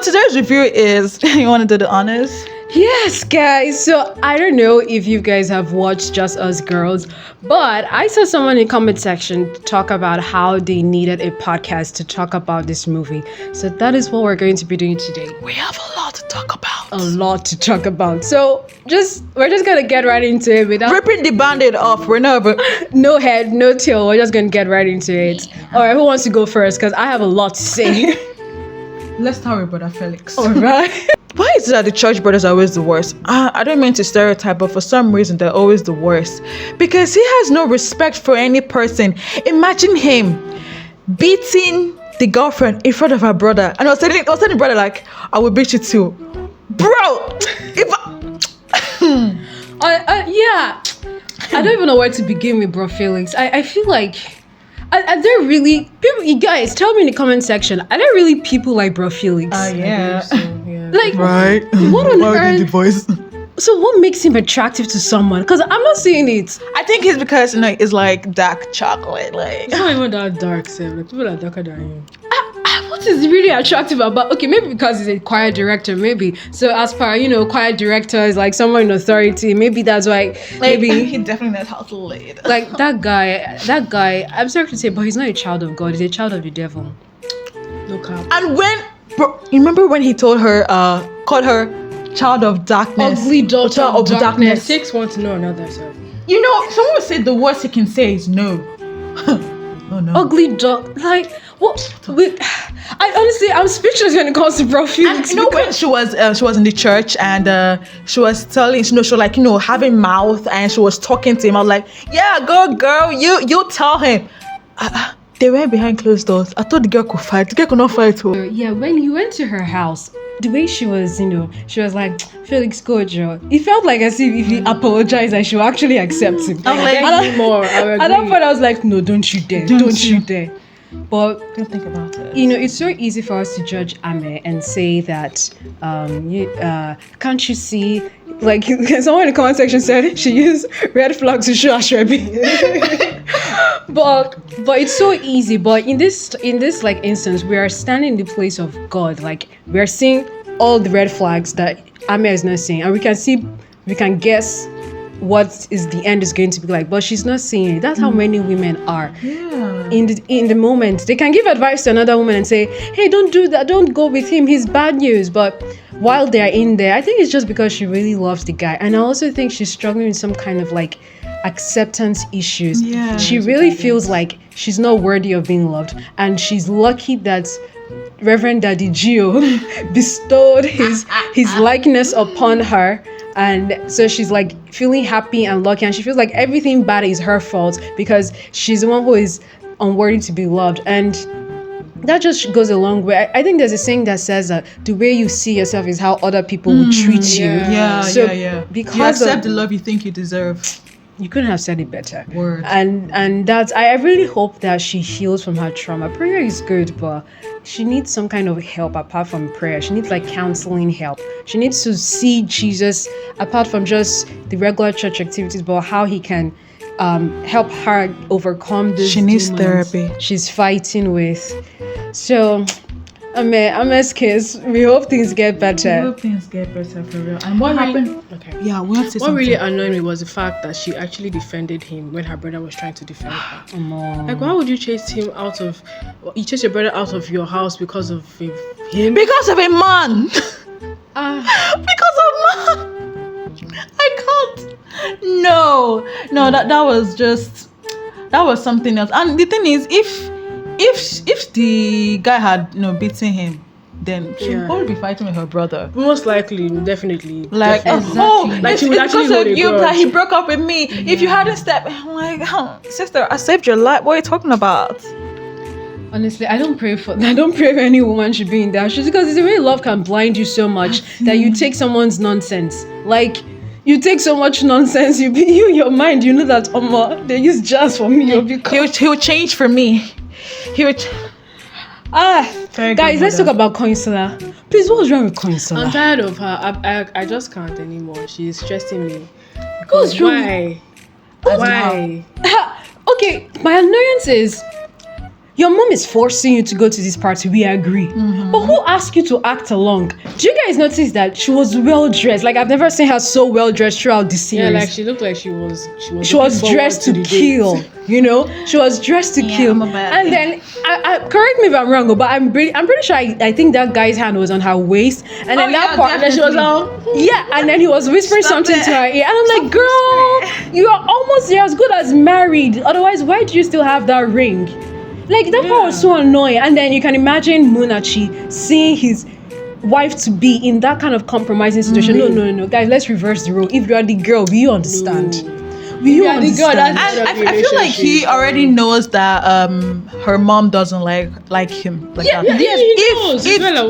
today's review is, you want to do the honors? Yes, guys. So I don't know if you guys have watched Just Us Girls, but I saw someone in the comment section talk about how they needed a podcast to talk about this movie. So that is what we're going to be doing today. We have a lot to talk about. A lot to talk about. So we're just gonna get right into it without Ripping the band-aid off. We're never. no head, no tail. We're just gonna get right into it. All right, who wants to go first? Because I have a lot to say. Let's start with Brother Felix. All right. Why is it that the church brothers are always the worst? I don't mean to stereotype, but for some reason they're always the worst. Because he has no respect for any person. Imagine him beating the girlfriend in front of her brother. And I was telling the brother, like, I will beat you too. Bro! If Yeah. I don't even know where to begin with, bro Felix. I feel like... Are there really... people? You guys, tell me in the comment section. Are there really people like bro Felix? yeah. Like, Right. what on earth? The voice. So what makes him attractive to someone? Because I'm not seeing it. I think it's because, it's like dark chocolate. Like, It's not even that dark, Sam. Like, people are darker than him. What is really attractive about... Okay, maybe because he's a choir director, maybe. So as per, choir director is like someone in authority. Maybe that's why... maybe he definitely knows how to lead. like that guy, I'm sorry to say, but he's not a child of God. He's a child of the devil. Look up. And bro, you remember when he called her child of darkness? Ugly daughter of darkness. Six want to know another self. Someone would say the worst he can say is no. Oh no. Ugly dog. Like, what? I'm speechless when it comes to bro Felix. And when she was in the church and she was telling, she was like, having mouth and she was talking to him. I was like, yeah, go girl, you tell him. They went behind closed doors. I thought the girl could fight. The girl could not fight. Yeah, when he went to her house, the way she was, she was like, Felix, go, Joe. It felt like as if he apologized and she would actually accept him. I'm like, at that point, I was like, no, don't you dare. Don't you dare. But don't think about it. It's so easy for us to judge Ame and say that can't you see, like, someone in the comment section said she used red flags to show Ashrebi. but it's so easy. But in this like instance, we are standing in the place of God. Like, we are seeing all the red flags that Ame is not seeing, and we can guess what is the end is going to be like, but she's not seeing it. That's how many women are. Yeah. In the moment, they can give advice to another woman and say, hey, don't do that, don't go with him, he's bad news. But while they're in there, I think it's just because she really loves the guy. And I also think she's struggling with some kind of like acceptance issues. Yeah. She really feels like she's not worthy of being loved, and she's lucky that Reverend Daddy Gio bestowed his likeness upon her. And so she's like feeling happy and lucky, and she feels like everything bad is her fault because she's the one who is unworthy to be loved. And that just goes a long way. I think there's a saying that says that the way you see yourself is how other people will treat you. Yeah. Because you accept the love you think you deserve. You couldn't have said it better. Word. And that's, I really hope that she heals from her trauma. Prayer is good, but she needs some kind of help apart from prayer. She needs like counseling help. She needs to see Jesus apart from just the regular church activities, but how he can help her overcome this. She needs demons therapy. She's fighting with. So Ame's case, we hope things get better. We hope things get better for real. And what happened? Okay. Yeah, we have to say What something. really annoyed me was the fact that she actually defended him when her brother was trying to defend her. Like, why would you chase him out of... You chase your brother out of your house because of him? Because of a man. Because of man. I can't. No, that was something else. And the thing is, if the guy had beaten him, then she would probably be fighting with her brother. Most likely, definitely. Like, definitely. Like, she would it's actually because hold of a you grudge. that he broke up with me. Yeah. If you hadn't stepped, I'm like, sister, I saved your life. What are you talking about? Honestly, I don't pray for any woman should be in that shoes, because it's the way love can blind you so much that you take someone's nonsense. Like, you take so much nonsense, your mind, you know that they use jazz for me. He would change for me. He would. Guys, let's talk about Coinsula. Please, what's wrong with Coinsula? I'm tired of her. I just can't anymore. She's stressing me. What's wrong? Why? Okay, my annoyance is your mom is forcing you to go to this party, we agree. But who asked you to act along? Do you guys notice that she was well dressed? Like, I've never seen her so well dressed throughout the series. Yeah, like she looked like she was dressed to kill. You know, she was dressed to kill. And then, correct me if I'm wrong, but I'm pretty sure I think that guy's hand was on her waist, and then that part, and she was all and then he was whispering something to her ear, and I'm like, girl, you are almost as good as married. Otherwise, why do you still have that ring? Like, that part was so annoying. And then you can imagine Munachi seeing his wife to be in that kind of compromising situation. No, guys, let's reverse the role. If you are the girl, will you understand? Will you understand? And I feel like he already knows that her mom doesn't like him like that.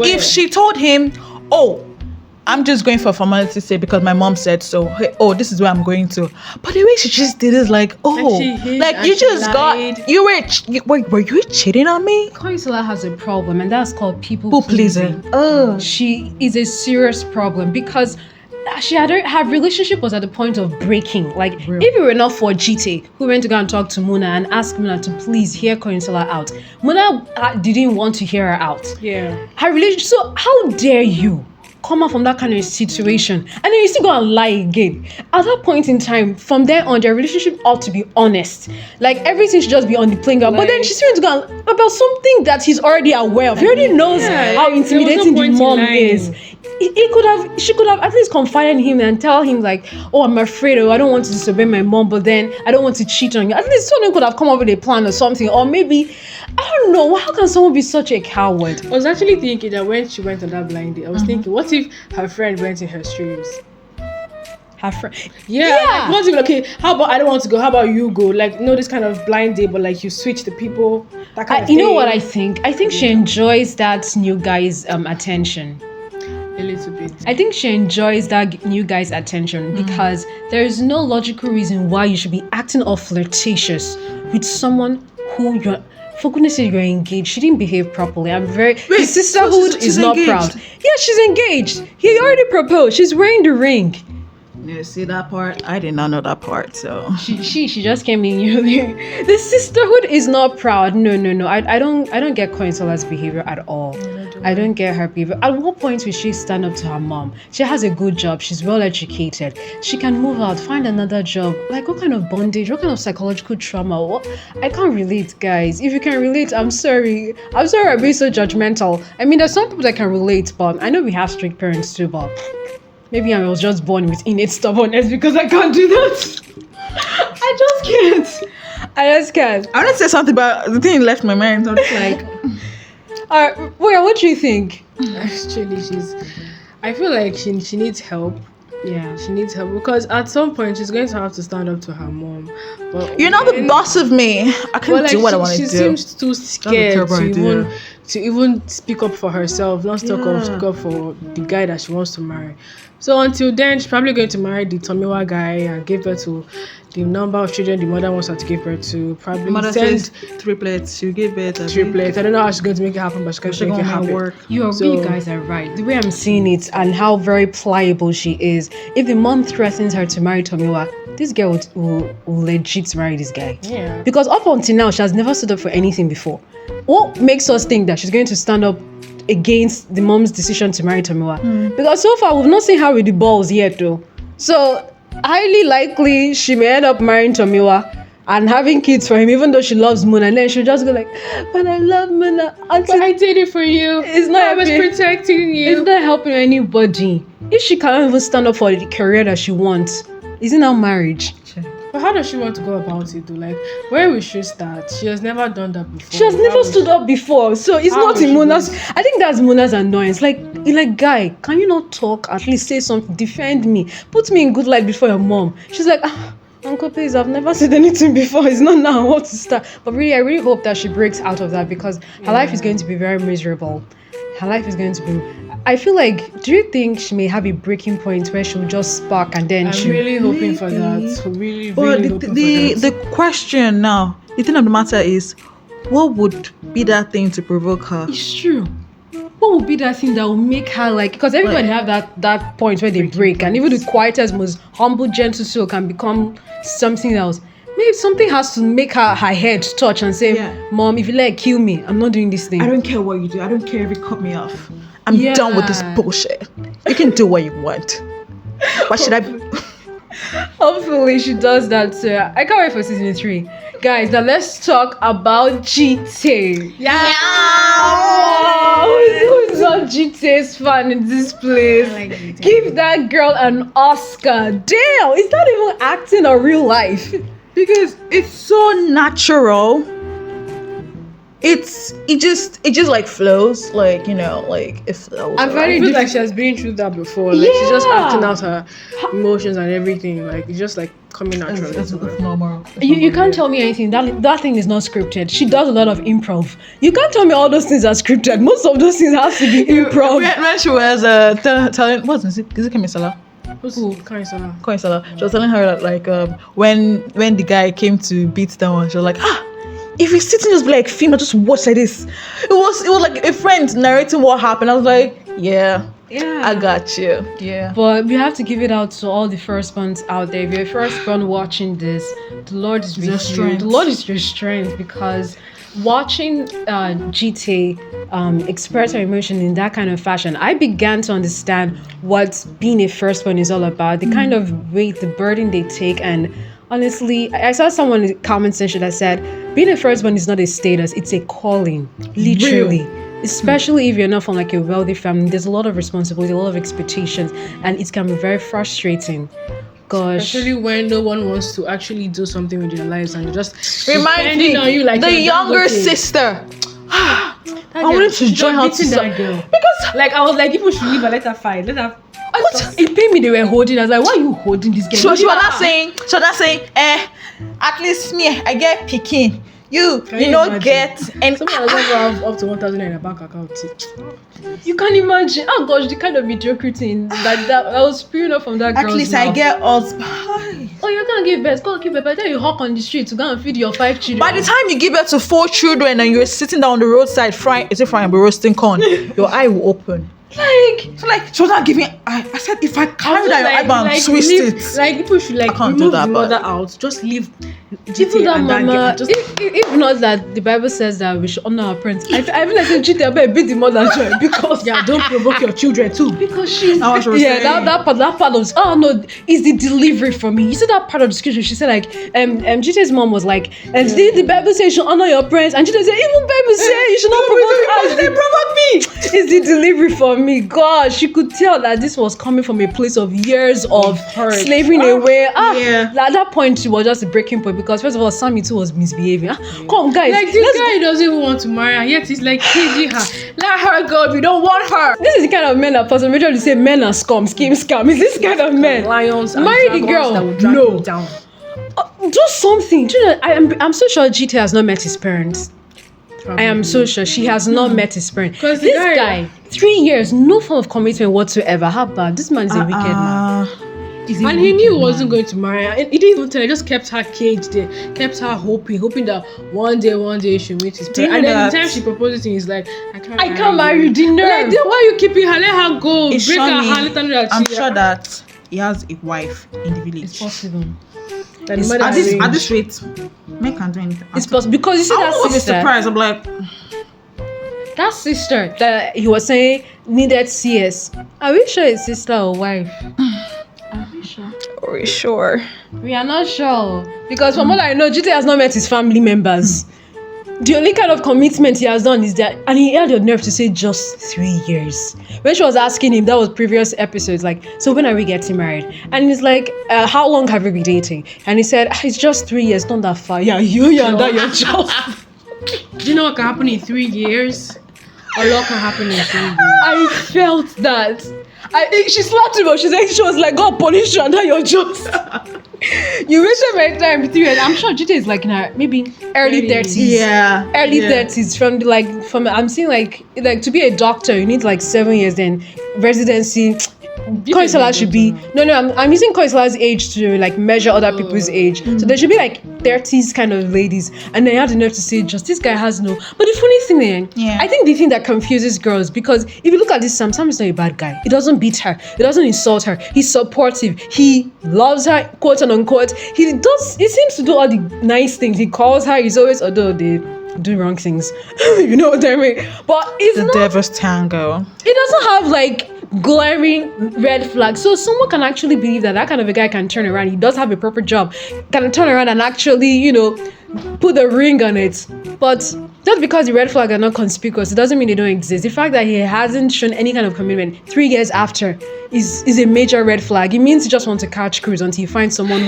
If she told him, oh, I'm just going for formality's sake because my mom said so. Hey, oh, this is where I'm going to. But the way she just did is like, oh, like you just got, were you cheating on me? Koisola has a problem, and that's called people pleasing. She is a serious problem because her relationship was at the point of breaking. Like, if it were not for GT, who went to go and talk to Muna and ask Muna to please hear Koisola out, Muna didn't want to hear her out. Yeah. Her relationship. So how dare you come out from that kind of situation and then you still go and lie again? At that point in time, from there on, their relationship ought to be honest. Like, everything should just be on the playing ground. But then she's going to go about something that he's already aware of. He already knows how intimidating the mom is. She could have at least confided in him and tell him like, oh, I'm afraid, I don't want to disobey my mom, but then I don't want to cheat on you. At least someone could have come up with a plan or something. Or maybe, I don't know, how can someone be such a coward? I was actually thinking that when she went on that blind date, I was thinking, what if her friend went in her streams? Her friend? Like, what if, okay, how about I don't want to go, how about you go? Like, this kind of blind date, but like you switch the people, that kind of thing. You know what I think? I think she enjoys that new guy's attention. A little bit. I think she enjoys that new guy's attention because there is no logical reason why you should be acting all flirtatious with someone who you're, for goodness sake, you're engaged. She didn't behave properly. His sisterhood is not engaged. proud. Yeah, she's engaged. He already proposed. She's wearing the ring. You see that part? I did not know that part. So she just came in. The sisterhood is not proud. No. I don't get Koinsola's behavior at all. I don't get her behavior. At what point will she stand up to her mom? She has a good job. She's well educated. She can move out, find another job. Like, what kind of bondage? What kind of psychological trauma? What? I can't relate, guys. If you can relate, I'm sorry. I'm being so judgmental. I mean, there's some people that can relate, but I know we have strict parents too, but maybe I was just born with innate stubbornness because I can't do that. I just can't. I want to say something, but the thing left my mind. I'm just like, what do you think? Actually, I feel like she needs help. Yeah, she needs help because at some point she's going to have to stand up to her mom. But you're not the boss of me. I can't do what I want to do. She seems too scared to even speak up for herself, not speak up for the guy that she wants to marry. So until then, she's probably going to marry the Tomiwa guy and give birth to the number of children the mother wants her to give birth to. Probably mother says triplets. She'll give birth to triplets. I don't know how she's going to make it happen, but she's going to make it happen. You guys are right. The way I'm seeing it and how very pliable she is. If the mom threatens her to marry Tomiwa, this girl will legit marry this guy. Yeah. Because up until now, she has never stood up for anything before. What makes us think that she's going to stand up against the mom's decision to marry Tomiwa? Because so far we've not seen her with the balls yet though. So highly likely she may end up marrying Tomiwa and having kids for him, even though she loves Muna, and then she'll just go like, but I love Muna. But I did it for you. I was protecting you. It's not helping anybody. If she can't even stand up for the career that she wants, isn't now marriage? But how does she want to go about it though? Like, where we should start? She has never done that before. She has never stood up before. So it's not in Muna's. I think that's Muna's annoyance. Like, guy, can you not talk? At least say something. Defend me. Put me in good light before your mom. She's like, Uncle, please, I've never said anything before. It's not now. I want to start. But really, I really hope that she breaks out of that because her life is going to be very miserable. Her life is going to be... I feel like, do you think she may have a breaking point where she'll just spark and then I'm really hoping for that. Really hoping for that. The question now, the thing of the matter is, what would be that thing to provoke her? It's true. What would be that thing that will make her like... Because everybody have that point where they break. And even the quietest, most humble, gentle soul can become something else. maybe something has to make her head touch and say, Yeah. Mom, if you like kill me, I'm not doing this thing. I don't care what you do. I don't care if you cut me off. I'm done with this bullshit. You can do what you want. Why should I? Hopefully she does that too. I can't wait for season 3. Guys, now let's talk about GTA. Yeah. Who's not GTA's fan in this place? I like GTA. Give that girl an Oscar. Damn, it's not even acting or real life. Because it's so natural. It just like flows, like, you know, like it flows. I'm very I feel like she has been through that before. Like she's just acting out her emotions and everything. Like it's just like coming naturally. It's normal. You can't tell me anything. That thing is not scripted. She does a lot of improv. You can't tell me all those things are scripted. Most of those things have to be improv. When she was telling, what is it Kemisala? Who's Kaisala? Koisala. She was telling her that, like, when the guy came to beat that one, she was like, if you're sitting just be like female, just watch like this. It was like a friend narrating what happened. I was like, yeah, I got you. Yeah. But we have to give it out to all the firstborns out there. If you're a firstborn watching this, the Lord is with you. strength. The Lord is your strength, because watching GTA express her emotion in that kind of fashion, I began to understand what being a firstborn is all about. The kind of weight, the burden they take. And honestly, I saw someone in the comment section that said, being a firstborn is not a status, it's a calling. Literally. Especially if you're not from like a wealthy family, there's a lot of responsibility, a lot of expectations, and it can be very frustrating. Gosh. Especially when no one wants to actually do something with their lives and just Reminds depending me on you, like the you're younger Dangote. sister. I That wanted girl, to she join just her to beating some, that girl. because Like I was like, people should leave her, let her fight. Let her. It paid me they were holding. I was like, why are you holding this girl? she was not saying, at least me, I get picking. You Can you you know imagine? get and Someone doesn't have up to 1,000 in a bank account. You can imagine. Oh gosh, the kind of mediocrity that was spewing up from that girl's at least mouth. I get us. Oh, you're gonna give birth. Go give birth. By the time you hawk on the street to go and feed your 5 children. By the time you give birth to 4 children and you're sitting down on the roadside frying, but roasting corn, your eye will open. Like she was not giving. I said, if I carry that your eyebrow and twist it. Like people should like can't do remove that, the but- mother out. Just leave Even that and then mama, just if not that the Bible says that we should honor our parents. I feel like saying cheat better beat the mother joy because don't provoke your children too. because she's I was saying. that part of is the delivery for me. You see that part of the scripture? She said like Jite's mom was like, and the Bible says you should honor your parents, and Jite said even Bible say you should not provoke us. They provoke me. It's the delivery for me. God, she could tell that this was coming from a place of years of hurt. slavering away. Yeah. At that point she was just a breaking point because first of all Sammy too was misbehaving. Come guys, Like this guy doesn't even want to marry her, yet he's like teasing her. Let her go if you don't want her. this is the kind of men that Pastor Major will say men are scum. Is this kind of men? Lions and Marry the dragons girl. that will drag No. you down. Do something. Do you know, I'm so sure GT has not met his parents. I am so sure she has not met his parents. 'Cause the This guy- guy, 3 years, no form of commitment whatsoever. How bad? This man is a wicked man. And he knew he wasn't going to marry her. And he didn't even tell her, he just kept her caged there, kept her hoping that one day she'll meet his Do you parents. And know then the that- time she proposed to him, he's like, I can't marry you. The nerve. Like, then why are you keeping her? Let her go. It's Break her surely- heart. Let her know that I'm she- sure that he has a wife in the village. It's possible. that the It's- mother at this arranged. rate, men can do anything. It's possible because you see I that was sister. surprised. I'm like, That sister that he was saying needed CS. Are we sure it's sister or wife? Are we sure? are we sure? We are not sure because from what I know, GT has not met his family members. The only kind of commitment he has done is that, and he had the nerve to say just 3 years. When she was asking him, that was previous episodes, like, so when are we getting married? And he's like, how long have we been dating? And he said, it's just 3 years, not that far. Yeah, you and that your job. Do you know what can happen in 3 years? A lot can happen in 3 years. I felt that. She slapped him, but she was like, God punish you and that you're just. You wasted my time with you, and I'm sure GT is like in her maybe early 30s. Yeah. Early yeah. 30s from I'm seeing like to be a doctor you need like 7 years, then residency. Koisala should be no I'm using Koisala's age to like measure other people's age, so there should be like 30s kind of ladies, and they had the nerve to say, just this guy has no. But the funny thing, Yeah. I think the thing that confuses girls, because if you look at this Sam is not a bad guy. He doesn't beat her. He doesn't insult her. He's supportive. He loves her, quote and unquote. He seems to do all the nice things. He calls her. He's always, although they do wrong things, you know what I mean. But it's The not. devil's tango. It doesn't have like glaring red flags. So someone can actually believe that kind of a guy can turn around. He does have a proper job. Can turn around and actually, put a ring on it. But just because the red flags are not conspicuous, it doesn't mean they don't exist. The fact that he hasn't shown any kind of commitment 3 years after is a major red flag. It means he just wants to catch cruise until he finds someone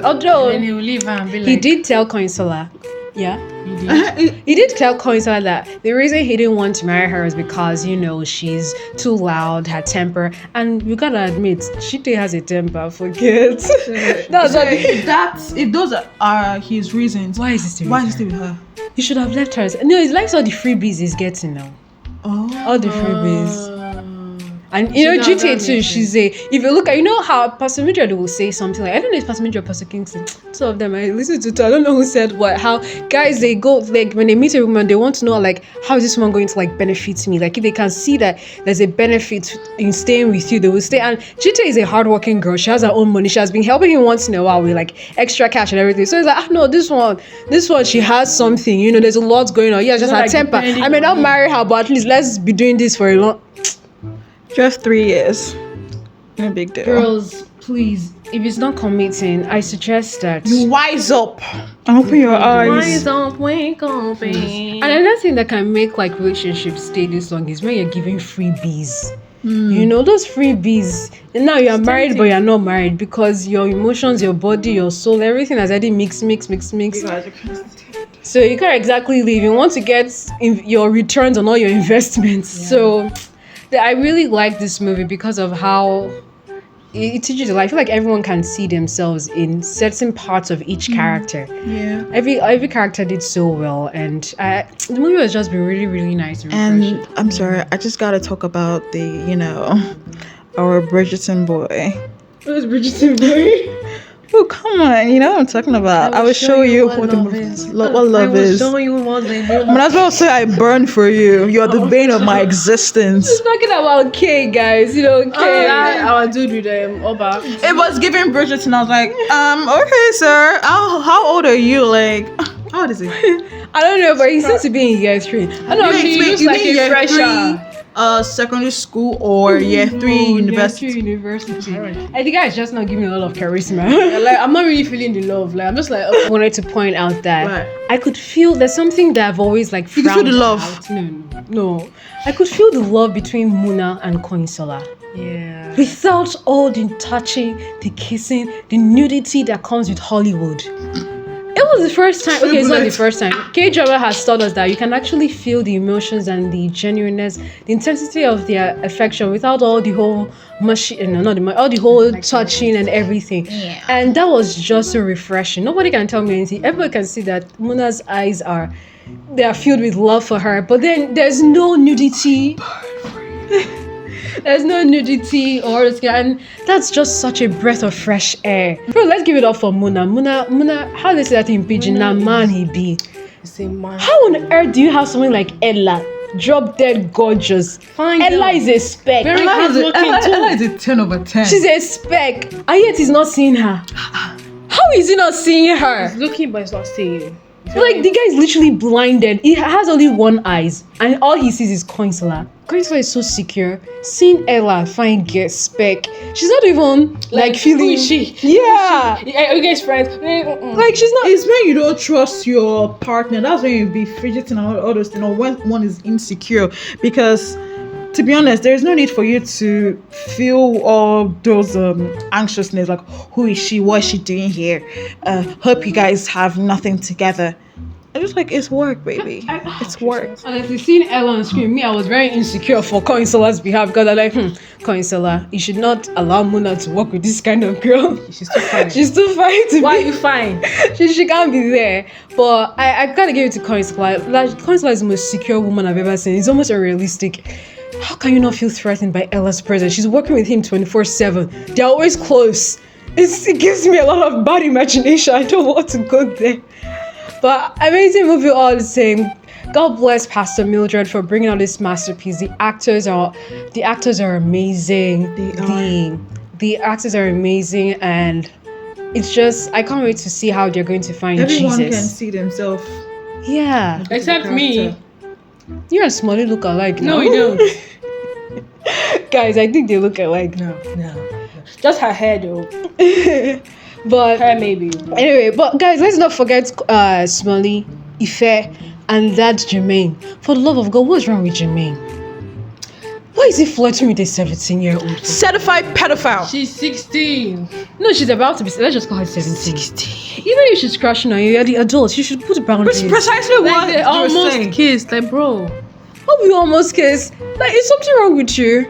although And he will leave her and be like, he did tell Coinsola. Yeah. You did. He did tell Coinsola that the reason he didn't want to marry her is because, she's too loud, her temper. And you gotta admit, she has a temper, forget. That's what If those are his reasons, Why is he still with her? You should have left her. No, it's like all the freebies he's getting now. Oh. All the freebies. And See, now GTA that too, makes she's if you look at, how Pastor Mildred will say something like, I don't know if Pastor Mildred or Pastor Kingston, two of them, I listen to, I don't know who said what, how guys, they go, like, when they meet a woman, they want to know, like, how is this woman going to, like, benefit me? Like, if they can see that there's a benefit in staying with you, they will stay. And GTA is a hardworking girl. She has her own money. She has been helping him once in a while with, like, extra cash and everything. So it's like, no, this one, she has something, there's a lot going on. Yeah, just her like temper. I may not marry her, but at least let's be doing this for a long. Just 3 years. No big deal. Girls, please, if it's not committing, I suggest that You wise up and open your eyes. Wake up, And another thing that can make like relationships stay this long is when you're giving freebies. Those freebies. And now you are married, but you're not married because your emotions, your body, your soul, everything has already mixed. So you can't exactly leave. You want to get your returns on all your investments. Yeah. So I really like this movie because of how it teaches you. I feel like everyone can see themselves in certain parts of each character. Yeah. Every character did so well, and the movie has just been really, really nice and refreshing. And I'm sorry, I just gotta talk about our Bridgerton boy. Who's Bridgerton boy? Oh, come on, you know what I'm talking about. I will show you what love is. What love is. I will show you what they do. Might as well say I burn for you. You're the bane of my existence. Just talking about K, guys. K. Our dude with Oba. It was giving Bridgerton. I was like, okay, sir. How old are you? Like, how old is he? I don't know, but he seems to be in year 3. I don't know. He looks like a fresher. Secondary school or year 3 university. Year 3 university. I think guy's just not giving a lot of charisma. Like, I'm not really feeling the love. Like, I'm just like, I wanted to point out that Right. I could feel there's something that I've always like You can feel the love. out. No. I could feel the love between Muna and Koinsola. yeah. Without all the touching, the kissing, the nudity that comes with Hollywood. It was the first time. Okay, it's not the first time. K-drama has taught us that you can actually feel the emotions and the genuineness, the intensity of their affection without all the whole mushy, all the whole touching and everything. Yeah. And that was just so refreshing. Nobody can tell me anything. Everyone can see that Muna's eyes are filled with love for her, but then there's no nudity. There's no nudity and that's just such a breath of fresh air. Bro, let's give it up for Muna. Muna, how they say that in Pidgin? Now man he be. It's a man. How on earth do you have someone like Ella? Drop dead gorgeous. Fine Ella girl. is a speck. Very hardworking too. Ella is a 10 over 10. She's a speck. And yet he's not seeing her. How is he not seeing her? He's looking, but he's not seeing. Like the guy is literally blinded. He has only one eyes, and all he sees is Coinsola. Coinsola is so secure. Seeing Ella fine get speck, she's not even like feeling. Who is she? Yeah, Are you guys friends? like she's not. It's when you don't trust your partner. That's when you be fidgeting and all those things. Or when one is insecure. Because, to be honest, there is no need for you to feel all those anxiousness. Like, who is she? What is she doing here? Hope you guys have nothing together. I'm just like, it's work, baby. It's work. Honestly, seeing Ella on screen, me, I was very insecure for Coinsola's behalf because I'm like, Coinsola, you should not allow Muna to work with this kind of girl. She's too fine. She's too fine to Why be. are you fine? She can't be there. But I gotta give it to Coinsola. Like, Coinsola is the most secure woman I've ever seen. It's almost unrealistic. How can you not feel threatened by Ella's presence? She's working with him 24/7. They're always close. it gives me a lot of bad imagination. I don't want to go there. But amazing movie all the same. God bless Pastor Mildred for bringing out this masterpiece. The actors are amazing. The actors are amazing, and it's just I can't wait to see how they're going to find Everyone Jesus. can see themselves. Yeah, Except me. you and Smalley look alike now. No, you don't. Guys, I think they look alike. No. Just her hair though. But Hair maybe. anyway, but guys, let's not forget Smalley, Ife, and that Jermaine. For the love of God, what's wrong with Jermaine? Why is he flirting with a 17-year-old? Certified pedophile. She's 16. No, she's about to be. Let's just call her 17. 16. Even if she's crushing on you, you're the adult. You should put boundaries. Precisely what Like they you were almost saying. kissed. Like, bro. How we almost kissed? Like, is something wrong with you?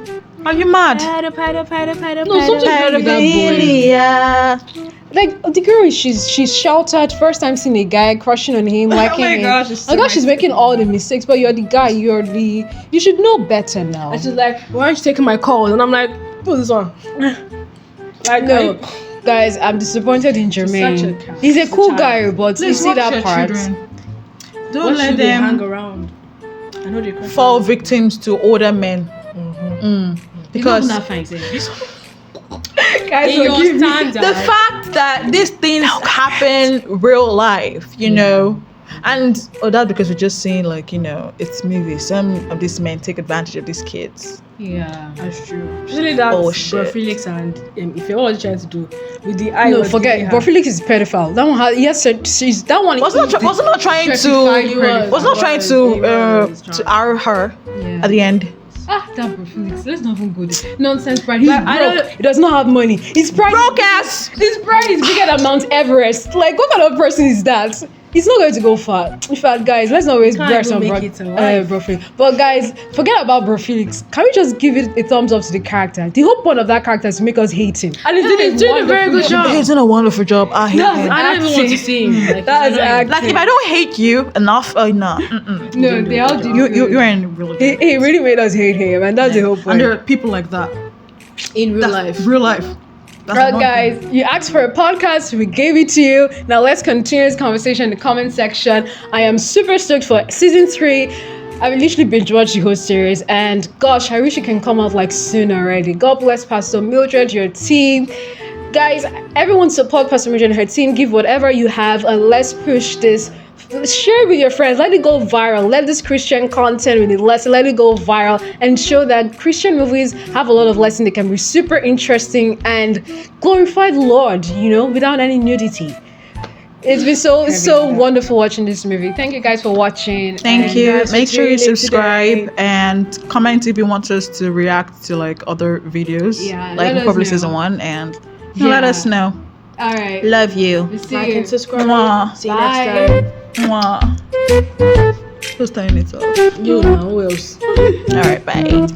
Are you mad? No, something's wrong with that boy. Like the girl, she's sheltered. First time seeing a guy crushing on him, liking my him. gosh, it's Oh my so gosh, she's making all the mistakes, but you're the guy. You should know better now. And she's like, why aren't you taking my calls? And I'm like, put this on. Like, No, guys, I'm disappointed in such a Jermaine. cat. He's a He's a cool child. guy, but you Please see watch that your part. children. Don't What let should they hang them around? I know they cry. fall victims to older men. Because Guys, In your forgive me. standard. the fact that these things happen real life, you know, and that's because we're just saying like, you know, it's movies. Some of these men take advantage of these kids. Yeah. That's true. Especially that Bullshit. Felix and if you're always trying to do with the eye. No, was forget. giving her. But Felix is a pedophile. That one has. Yes, she's that one. Was not trying certified to pedophile. was not trying He to was to hour her Yeah. at the end. That bro Felix. Let's not even go there. Nonsense, pride. He's But I broke. don't- He does not have money. His pride. Broke ass. His pride is bigger than Mount Everest. Like, what kind of person is that? He's not going to go far. In fact, guys, let's not waste Can't breath even on make it in life. Bro Felix. But guys, forget about Bro Felix. Can we just give it a thumbs up to the character? The whole point of that character is to make us hate him. And he's doing a very good job. He's doing a wonderful job. I hate him. I don't even want to see him. Like, That's he's annoying. acting. Like if I don't hate you enough, nah. No, they all do. You're in really good. He really made us hate him, and that's the whole And point. there are people like that. in real That's life. Real life. That's Right, one guys, you asked for a podcast, we gave it to you. Now let's continue this conversation in the comment section. I am super stoked for season 3. I've literally binge watched the whole series, and gosh, I wish it can come out like soon already. God bless Pastor Mildred, your team. Guys, everyone support Pastor Mildred and her team. Give whatever you have, and let's push this. Share it with your friends. Let it go viral. Let this Christian content with the lesson, let it go viral and show that Christian movies have a lot of lessons. They can be super interesting and glorify the Lord, you know, without any nudity. It's been so wonderful watching this movie. Thank you guys for watching. Thank And you. guys, Make sure you we're tuning in subscribe today. and comment if you want us to react to like other videos. Yeah, Like let us Republic know. Season 1 and let Yeah. us know. All right. Love you. We'll see Like you. and subscribe. Mwah. See you Bye. next time. Mwah. Who's turning it off? You know who else? All right, bye.